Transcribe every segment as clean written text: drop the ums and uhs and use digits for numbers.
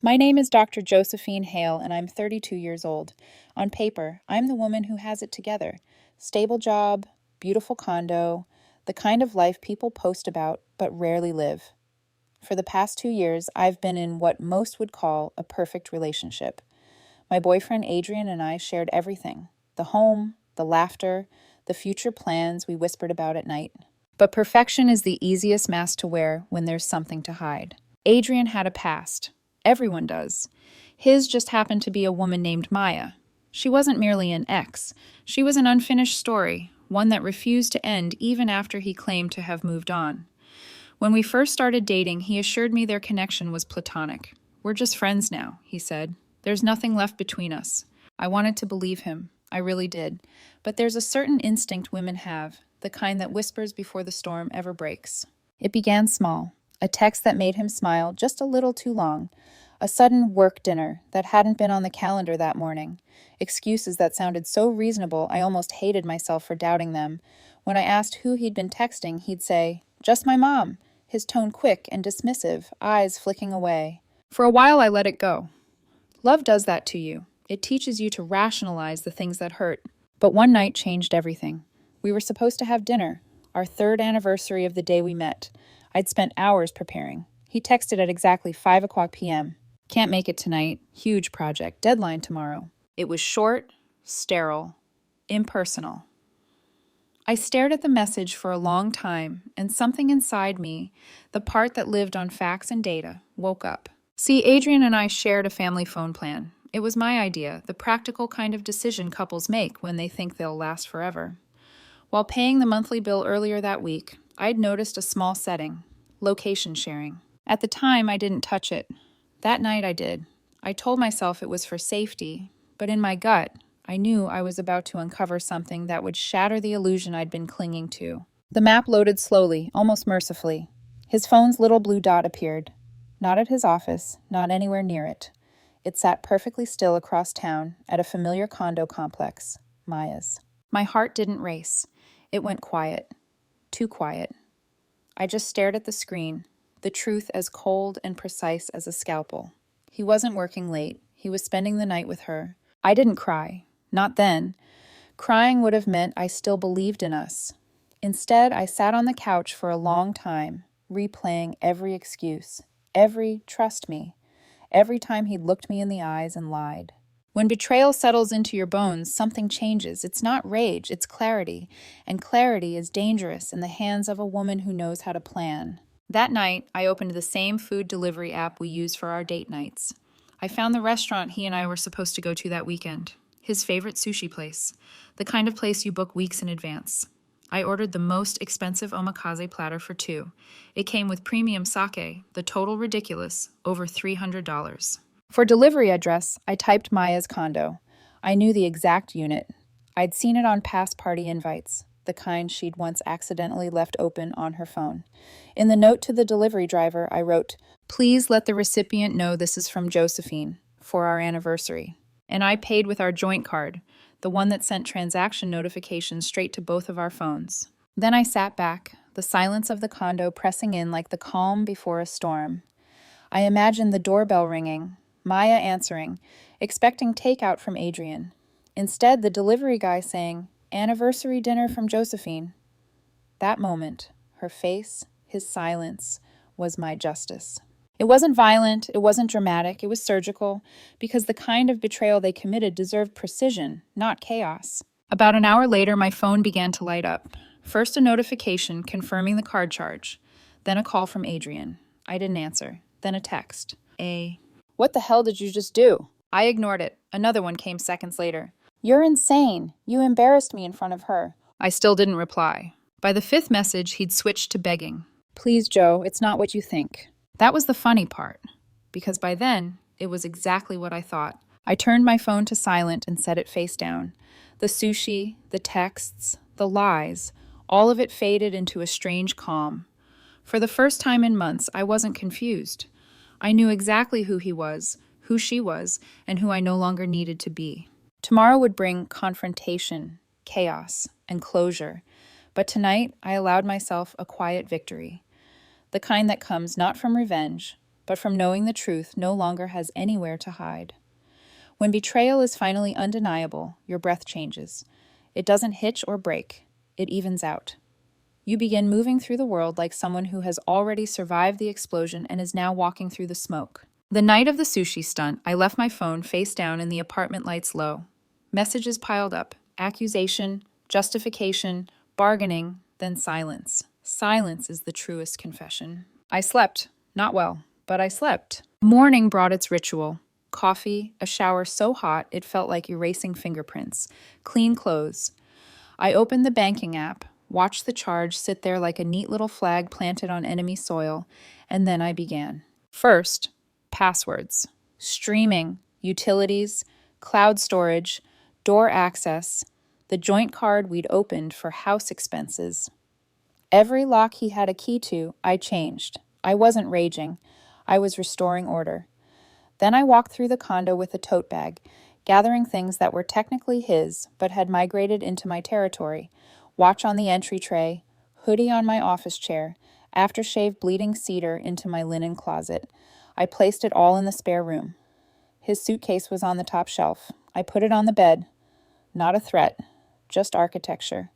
My name is Dr. Josephine Hale, and I'm 32 years old. On paper, I'm the woman who has it together. Stable job, beautiful condo, the kind of life people post about but rarely live. For the past 2 years, I've been in what most would call a perfect relationship. My boyfriend Adrian and I shared everything: the home, the laughter, the future plans we whispered about at night. But perfection is the easiest mask to wear when there's something to hide. Adrian had a past. Everyone does. His just happened to be a woman named Maya. She wasn't merely an ex. She was an unfinished story, one that refused to end even after he claimed to have moved on. When we first started dating, he assured me their connection was platonic. "We're just friends now," he said. "There's nothing left between us." I wanted to believe him. I really did. But there's a certain instinct women have, the kind that whispers before the storm ever breaks. It began small. A text that made him smile just a little too long. A sudden work dinner that hadn't been on the calendar that morning. Excuses that sounded so reasonable I almost hated myself for doubting them. When I asked who he'd been texting, he'd say, "Just my mom," his tone quick and dismissive, eyes flicking away. For a while I let it go. Love does that to you. It teaches you to rationalize the things that hurt. But one night changed everything. We were supposed to have dinner, our third anniversary of the day we met. I'd spent hours preparing. He texted at exactly 5 o'clock p.m. "Can't make it tonight. Huge project. Deadline tomorrow." It was short, sterile, impersonal. I stared at the message for a long time, and something inside me, the part that lived on facts and data, woke up. See, Adrian and I shared a family phone plan. It was my idea, the practical kind of decision couples make when they think they'll last forever. While paying the monthly bill earlier that week, I'd noticed a small setting: location sharing. At the time, I didn't touch it. That night I did. I told myself it was for safety, but in my gut, I knew I was about to uncover something that would shatter the illusion I'd been clinging to. The map loaded slowly, almost mercifully. His phone's little blue dot appeared. Not at his office, not anywhere near it. It sat perfectly still across town at a familiar condo complex, Maya's. My heart didn't race. It went quiet. Too quiet. I just stared at the screen, the truth as cold and precise as a scalpel. He wasn't working late. He was spending the night with her. I didn't cry. Not then. Crying would have meant I still believed in us. Instead, I sat on the couch for a long time, replaying every excuse, every "trust me," every time he'd looked me in the eyes and lied. When betrayal settles into your bones, something changes. It's not rage, it's clarity. And clarity is dangerous in the hands of a woman who knows how to plan. That night, I opened the same food delivery app we use for our date nights. I found the restaurant he and I were supposed to go to that weekend. His favorite sushi place. The kind of place you book weeks in advance. I ordered the most expensive omakase platter for two. It came with premium sake, the total ridiculous, over $300. For delivery address, I typed Maya's condo. I knew the exact unit. I'd seen it on past party invites, the kind she'd once accidentally left open on her phone. In the note to the delivery driver, I wrote, "Please let the recipient know this is from Josephine for our anniversary." And I paid with our joint card, the one that sent transaction notifications straight to both of our phones. Then I sat back, the silence of the condo pressing in like the calm before a storm. I imagined the doorbell ringing, Maya answering, expecting takeout from Adrian. Instead, the delivery guy saying, "Anniversary dinner from Josephine." That moment, her face, his silence, was my justice. It wasn't violent, it wasn't dramatic, it was surgical, because the kind of betrayal they committed deserved precision, not chaos. About an hour later, my phone began to light up. First a notification confirming the card charge, then a call from Adrian. I didn't answer. Then a text. "What the hell did you just do?" I ignored it. Another one came seconds later. "You're insane. You embarrassed me in front of her." I still didn't reply. By the fifth message, he'd switched to begging. "Please, Joe, it's not what you think." That was the funny part, because by then, it was exactly what I thought. I turned my phone to silent and set it face down. The sushi, the texts, the lies, all of it faded into a strange calm. For the first time in months, I wasn't confused. I knew exactly who he was, who she was, and who I no longer needed to be. Tomorrow would bring confrontation, chaos, and closure, but tonight I allowed myself a quiet victory. The kind that comes not from revenge, but from knowing the truth no longer has anywhere to hide. When betrayal is finally undeniable, your breath changes. It doesn't hitch or break, it evens out. You begin moving through the world like someone who has already survived the explosion and is now walking through the smoke. The night of the sushi stunt, I left my phone face down and the apartment lights low. Messages piled up, accusation, justification, bargaining, then silence. Silence is the truest confession. I slept. Not well, but I slept. Morning brought its ritual. Coffee, a shower so hot it felt like erasing fingerprints, clean clothes. I opened the banking app, watched the charge sit there like a neat little flag planted on enemy soil, and then I began. First, passwords, streaming, utilities, cloud storage, door access, the joint card we'd opened for house expenses. Every lock he had a key to, I changed. I wasn't raging. I was restoring order. Then I walked through the condo with a tote bag, gathering things that were technically his, but had migrated into my territory. Watch on the entry tray, hoodie on my office chair, aftershave bleeding cedar into my linen closet. I placed it all in the spare room. His suitcase was on the top shelf. I put it on the bed. Not a threat, just architecture.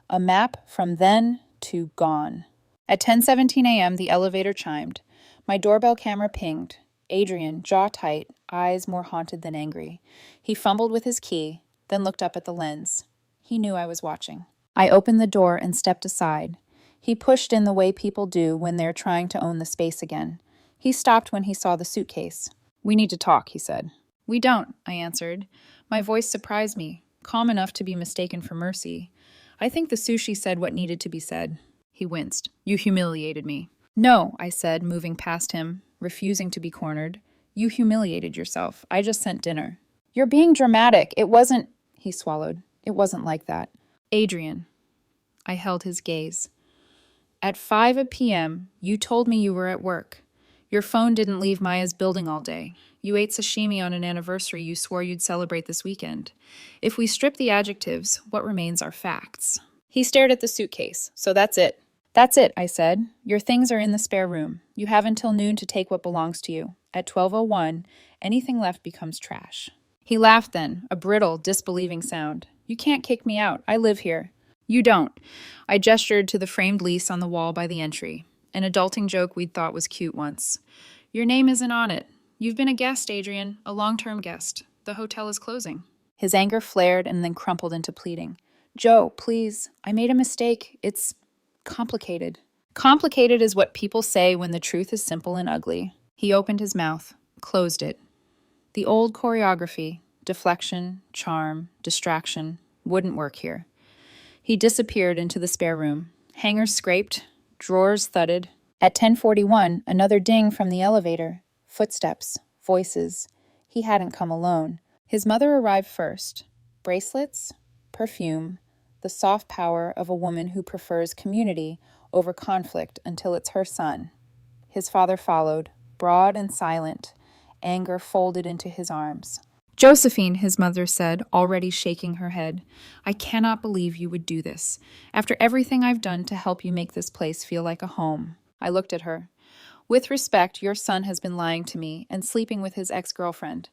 A map from then to gone. At 10:17 a.m., the elevator chimed. My doorbell camera pinged. Adrian, jaw tight, eyes more haunted than angry. He fumbled with his key, then looked up at the lens. He knew I was watching. I opened the door and stepped aside. He pushed in the way people do when they're trying to own the space again. He stopped when he saw the suitcase. "We need to talk," he said. "We don't," I answered. My voice surprised me, calm enough to be mistaken for mercy. "I think the sushi said what needed to be said." He winced. "You humiliated me." "No," I said, moving past him, refusing to be cornered. "You humiliated yourself. I just sent dinner." "You're being dramatic. It wasn't—" He swallowed. "It wasn't like that." "Adrian." I held his gaze. "At 5 p.m., you told me you were at work. Your phone didn't leave Maya's building all day. You ate sashimi on an anniversary you swore you'd celebrate this weekend. If we strip the adjectives, what remains are facts." He stared at the suitcase. "So that's it." "That's it," I said. "Your things are in the spare room. You have until noon to take what belongs to you. At 12:01, anything left becomes trash." He laughed then, a brittle, disbelieving sound. "You can't kick me out. I live here." "You don't." I gestured to the framed lease on the wall by the entry. An adulting joke we'd thought was cute once. "Your name isn't on it. You've been a guest, Adrian, a long-term guest. The hotel is closing." His anger flared and then crumpled into pleading. "Joe, please. I made a mistake. It's complicated." Complicated is what people say when the truth is simple and ugly. He opened his mouth, closed it. The old choreography, deflection, charm, distraction, wouldn't work here. He disappeared into the spare room. Hangers scraped, drawers thudded. At 10:41, another ding from the elevator. Footsteps, voices. He hadn't come alone. His mother arrived first. Bracelets, perfume, the soft power of a woman who prefers community over conflict until it's her son. His father followed, broad and silent, anger folded into his arms. "Josephine," his mother said, already shaking her head, "I cannot believe you would do this. After everything I've done to help you make this place feel like a home." I looked at her. "With respect, your son has been lying to me and sleeping with his ex-girlfriend.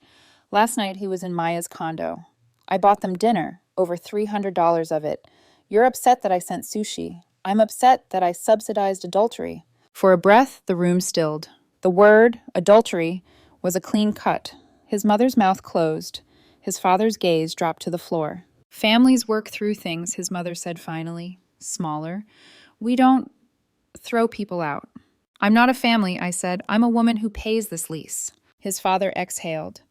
Last night he was in Maya's condo. I bought them dinner, over $300 of it. You're upset that I sent sushi. I'm upset that I subsidized adultery." For a breath, the room stilled. The word, adultery, was a clean cut. His mother's mouth closed. His father's gaze dropped to the floor. "Families work through things," his mother said finally, smaller. "We don't throw people out." "I'm not a family," I said. "I'm a woman who pays this lease." His father exhaled.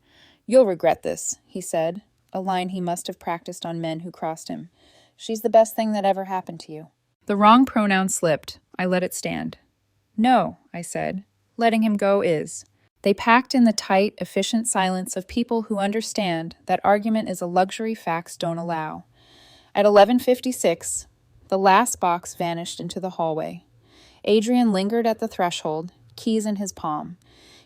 "You'll regret this," he said, a line he must have practiced on men who crossed him. "She's the best thing that ever happened to you." The wrong pronoun slipped. I let it stand. "No," I said. "Letting him go is." They packed in the tight, efficient silence of people who understand that argument is a luxury facts don't allow. At 11:56, the last box vanished into the hallway. Adrian lingered at the threshold, keys in his palm.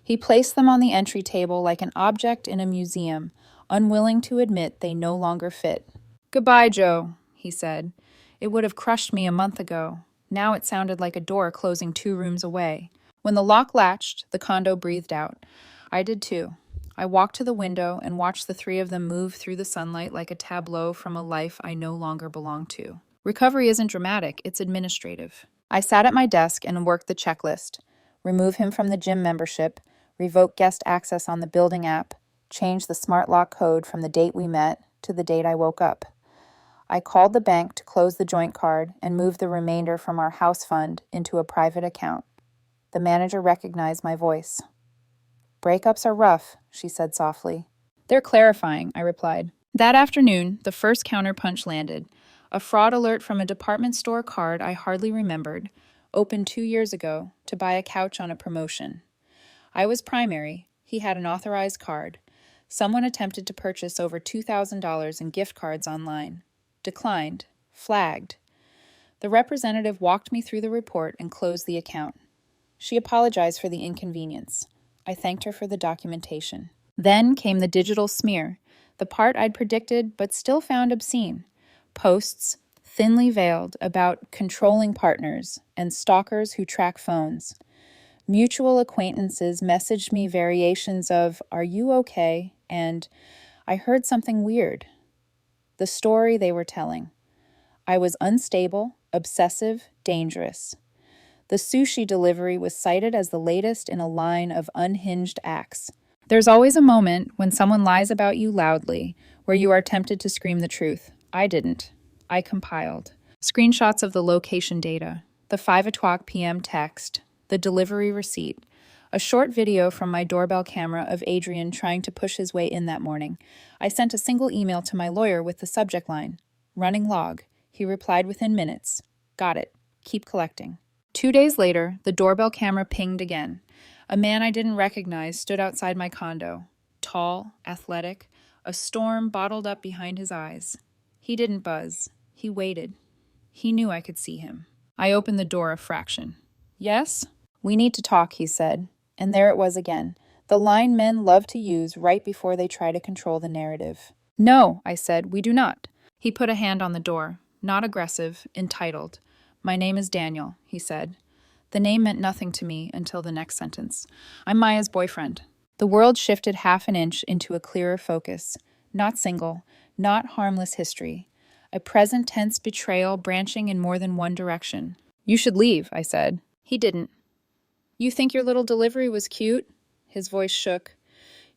He placed them on the entry table like an object in a museum, unwilling to admit they no longer fit. "Goodbye, Joe," he said. It would have crushed me a month ago. Now it sounded like a door closing 2 rooms away. When the lock latched, the condo breathed out. I did too. I walked to the window and watched the three of them move through the sunlight like a tableau from a life I no longer belonged to. Recovery isn't dramatic, it's administrative. I sat at my desk and worked the checklist. Remove him from the gym membership, revoke guest access on the building app, change the smart lock code from the date we met to the date I woke up. I called the bank to close the joint card and move the remainder from our house fund into a private account. The manager recognized my voice. "Breakups are rough," she said softly. "They're clarifying," I replied. That afternoon, the first counterpunch landed. A fraud alert from a department store card I hardly remembered, opened 2 years ago to buy a couch on a promotion. I was primary. He had an authorized card. Someone attempted to purchase over $2,000 in gift cards online. Declined. Flagged. The representative walked me through the report and closed the account. She apologized for the inconvenience. I thanked her for the documentation. Then came the digital smear, the part I'd predicted but still found obscene. Posts, thinly veiled, about controlling partners and stalkers who track phones. Mutual acquaintances messaged me variations of, "Are you okay?" and "I heard something weird." The story they were telling. I was unstable, obsessive, dangerous. The sushi delivery was cited as the latest in a line of unhinged acts. There's always a moment when someone lies about you loudly, where you are tempted to scream the truth. I didn't. I compiled. Screenshots of the location data, the 5:00 p.m. text, the delivery receipt, a short video from my doorbell camera of Adrian trying to push his way in that morning. I sent a single email to my lawyer with the subject line, "Running log." He replied within minutes, "Got it. Keep collecting." 2 days later, the doorbell camera pinged again. A man I didn't recognize stood outside my condo. Tall, athletic, a storm bottled up behind his eyes. He didn't buzz. He waited. He knew I could see him. I opened the door a fraction. "Yes?" "We need to talk," he said. And there it was again, the line men love to use right before they try to control the narrative. "No," I said, "we do not." He put a hand on the door, not aggressive, entitled. "My name is Daniel," he said. The name meant nothing to me until the next sentence. "I'm Maya's boyfriend." The world shifted half an inch into a clearer focus. Not single, not harmless history. A present tense betrayal branching in more than one direction. "You should leave," I said. He didn't. "You think your little delivery was cute?" His voice shook.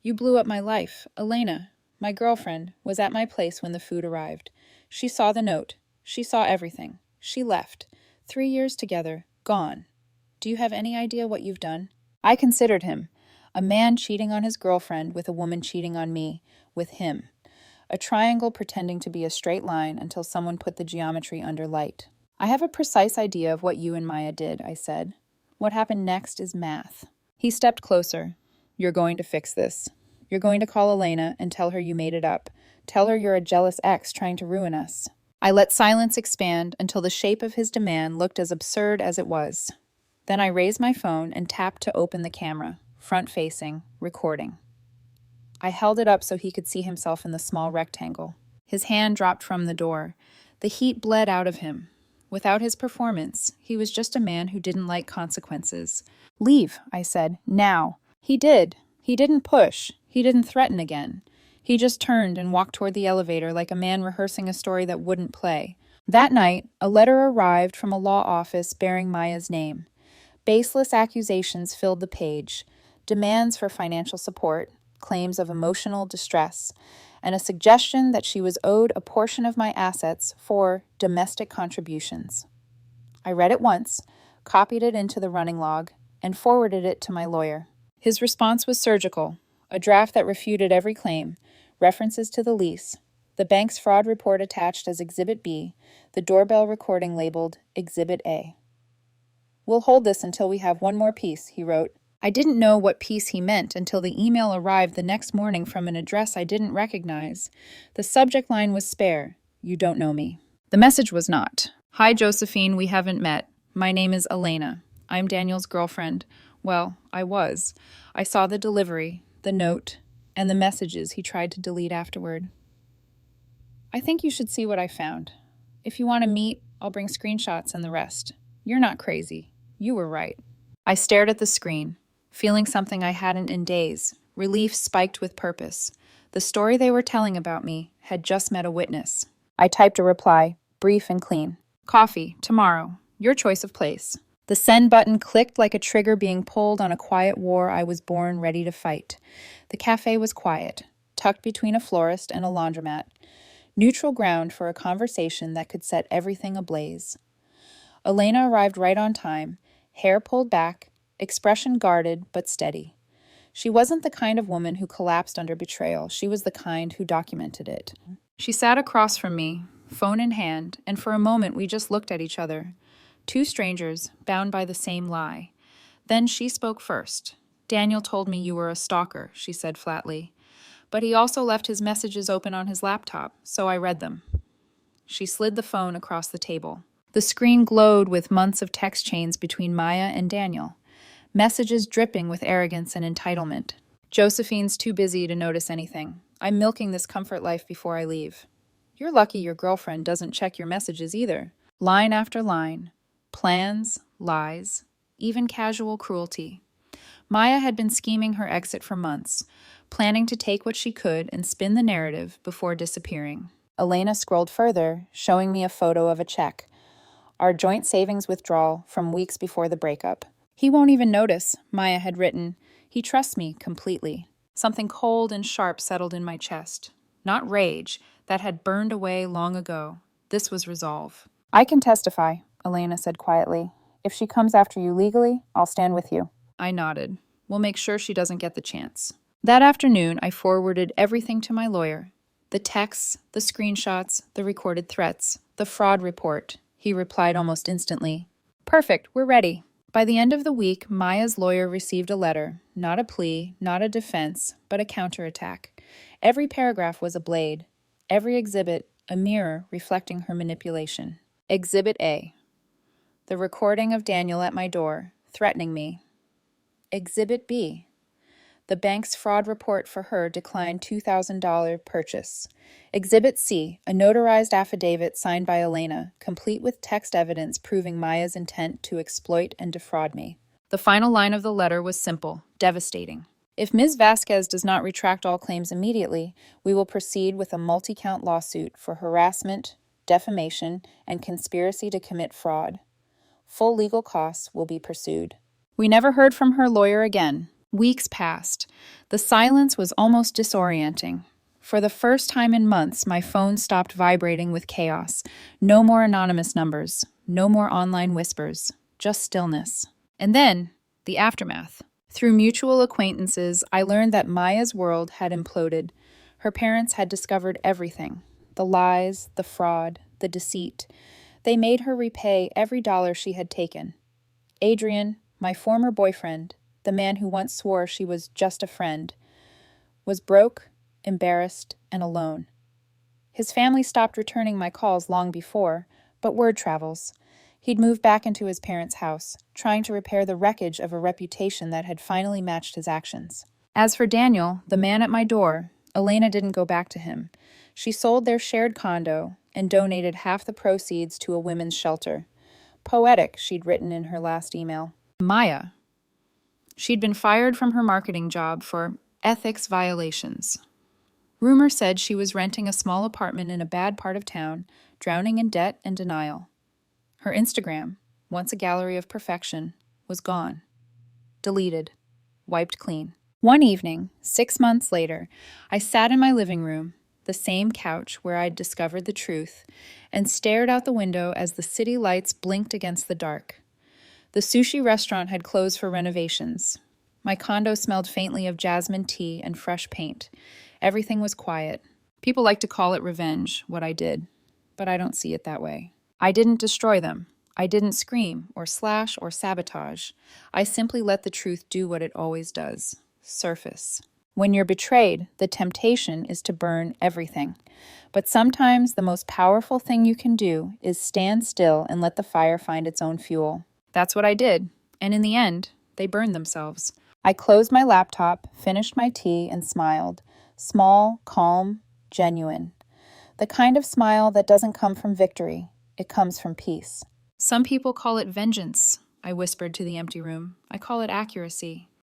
"You blew up my life. Elena, my girlfriend, was at my place when the food arrived. She saw the note. She saw everything. She left. 3 years together. Gone. Do you have any idea what you've done?" I considered him. A man cheating on his girlfriend with a woman cheating on me, with him. A triangle pretending to be a straight line until someone put the geometry under light. "I have a precise idea of what you and Maya did," I said. "What happened next is math." He stepped closer. "You're going to fix this. You're going to call Elena and tell her you made it up. Tell her you're a jealous ex trying to ruin us." I let silence expand until the shape of his demand looked as absurd as it was. Then I raised my phone and tapped to open the camera, front-facing, recording. I held it up so he could see himself in the small rectangle. His hand dropped from the door. The heat bled out of him. Without his performance, he was just a man who didn't like consequences. "Leave," I said, "now." He did. He didn't push. He didn't threaten again. He just turned and walked toward the elevator like a man rehearsing a story that wouldn't play. That night, a letter arrived from a law office bearing Maya's name. Baseless accusations filled the page, demands for financial support, claims of emotional distress, and a suggestion that she was owed a portion of my assets for domestic contributions. I read it once, copied it into the running log, and forwarded it to my lawyer. His response was surgical, a draft that refuted every claim, references to the lease, the bank's fraud report attached as Exhibit B, the doorbell recording labeled Exhibit A. "We'll hold this until we have one more piece," he wrote. I didn't know what piece he meant until the email arrived the next morning from an address I didn't recognize. The subject line was spare. "You don't know me." The message was not. "Hi, Josephine, we haven't met. My name is Elena. I'm Daniel's girlfriend." Well, I was. I saw the delivery, the note, and the messages he tried to delete afterward. "I think you should see what I found. If you want to meet, I'll bring screenshots and the rest. You're not crazy. You were right." I stared at the screen, feeling something I hadn't in days. Relief spiked with purpose. The story they were telling about me had just met a witness. I typed a reply, brief and clean. Coffee, tomorrow. Your choice of place. The send button clicked like a trigger being pulled on a quiet war I was born ready to fight. The cafe was quiet, tucked between a florist and a laundromat. Neutral ground for a conversation that could set everything ablaze. Elena arrived right on time, hair pulled back, expression guarded but steady. She wasn't the kind of woman who collapsed under betrayal. She was the kind who documented it. She sat across from me, phone in hand, and for a moment we just looked at each other. Two strangers, bound by the same lie. Then she spoke first. Daniel told me you were a stalker, she said flatly. But he also left his messages open on his laptop, so I read them. She slid the phone across the table. The screen glowed with months of text chains between Maya and Daniel. Messages dripping with arrogance and entitlement. Josephine's too busy to notice anything. I'm milking this comfort life before I leave. You're lucky your girlfriend doesn't check your messages either. Line after line. Plans, lies, even casual cruelty. Maya had been scheming her exit for months, planning to take what she could and spin the narrative before disappearing. Elena scrolled further, showing me a photo of a check. Our joint savings withdrawal from weeks before the breakup. He won't even notice, Maya had written. He trusts me completely. Something cold and sharp settled in my chest. Not rage, that had burned away long ago. This was resolve. I can testify, Elena said quietly. If she comes after you legally, I'll stand with you. I nodded. We'll make sure she doesn't get the chance. That afternoon, I forwarded everything to my lawyer. The texts, the screenshots, the recorded threats, the fraud report. He replied almost instantly. Perfect, we're ready. By the end of the week, Maya's lawyer received a letter, not a plea, not a defense, but a counterattack. Every paragraph was a blade, every exhibit a mirror reflecting her manipulation. Exhibit A. The recording of Daniel at my door, threatening me. Exhibit B. The bank's fraud report for her declined $2,000 purchase. Exhibit C, a notarized affidavit signed by Elena, complete with text evidence proving Maya's intent to exploit and defraud me. The final line of the letter was simple, devastating. If Ms. Vasquez does not retract all claims immediately, we will proceed with a multi-count lawsuit for harassment, defamation, and conspiracy to commit fraud. Full legal costs will be pursued. We never heard from her lawyer again. Weeks passed. The silence was almost disorienting. For the first time in months, my phone stopped vibrating with chaos. No more anonymous numbers. No more online whispers. Just stillness. And then, the aftermath. Through mutual acquaintances, I learned that Maya's world had imploded. Her parents had discovered everything. The lies, the fraud, the deceit. They made her repay every dollar she had taken. Adrian, my former boyfriend, the man who once swore she was just a friend, was broke, embarrassed, and alone. His family stopped returning my calls long before, but word travels. He'd moved back into his parents' house, trying to repair the wreckage of a reputation that had finally matched his actions. As for Daniel, the man at my door, Elena didn't go back to him. She sold their shared condo and donated half the proceeds to a women's shelter. Poetic, she'd written in her last email. Maya. She'd been fired from her marketing job for ethics violations. Rumor said she was renting a small apartment in a bad part of town, drowning in debt and denial. Her Instagram, once a gallery of perfection, was gone. Deleted. Wiped clean. One evening, 6 months later, I sat in my living room, the same couch where I'd discovered the truth, and stared out the window as the city lights blinked against the dark. The sushi restaurant had closed for renovations. My condo smelled faintly of jasmine tea and fresh paint. Everything was quiet. People like to call it revenge, what I did, but I don't see it that way. I didn't destroy them. I didn't scream or slash or sabotage. I simply let the truth do what it always does, surface. When you're betrayed, the temptation is to burn everything. But sometimes the most powerful thing you can do is stand still and let the fire find its own fuel. That's what I did, and in the end, they burned themselves. I closed my laptop, finished my tea, and smiled. Small, calm, genuine. The kind of smile that doesn't come from victory. It comes from peace. Some people call it vengeance. I whispered to the empty room. I call it accuracy.